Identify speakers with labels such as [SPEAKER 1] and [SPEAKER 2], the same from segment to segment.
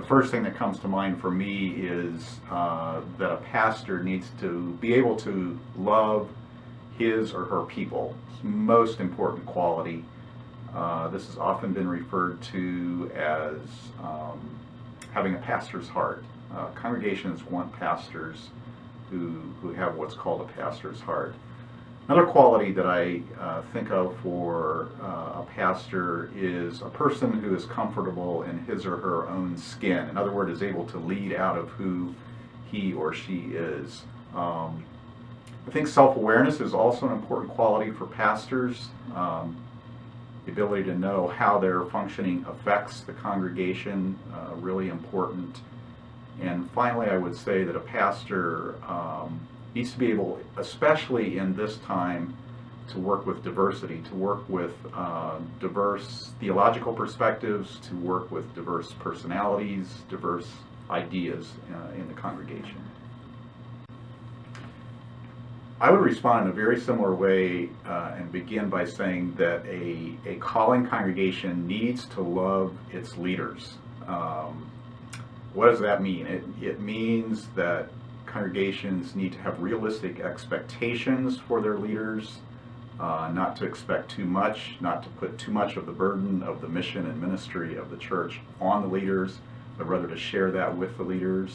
[SPEAKER 1] first thing that comes to mind for me is that a pastor needs to be able to love his or her people. It's the most important quality. This has often been referred to as having a pastor's heart. Congregations want pastors who have what's called a pastor's heart. Another quality that I think of for a pastor is a person who is comfortable in his or her own skin. In other words, is able to lead out of who he or she is. I think self-awareness is also an important quality for pastors. The ability to know how their functioning affects the congregation, really important. And finally, I would say that a pastor needs to be able, especially in this time, to work with diversity, to work with diverse theological perspectives, to work with diverse personalities, diverse ideas in the congregation. I would respond in a very similar way and begin by saying that a calling congregation needs to love its leaders. What does that mean? It means that congregations need to have realistic expectations for their leaders, not to expect too much, not to put too much of the burden of the mission and ministry of the church on the leaders, but rather to share that with the leaders.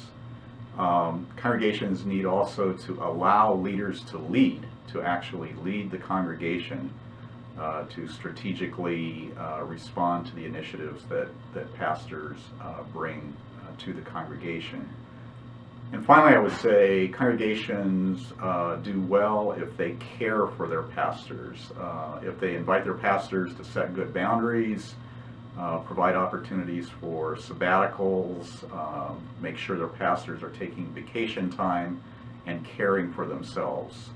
[SPEAKER 1] Congregations need also to allow leaders to lead, to actually lead the congregation, to strategically respond to the initiatives that pastors bring to the congregation. And finally, I would say congregations do well if they care for their pastors, if they invite their pastors to set good boundaries, provide opportunities for sabbaticals, make sure their pastors are taking vacation time and caring for themselves.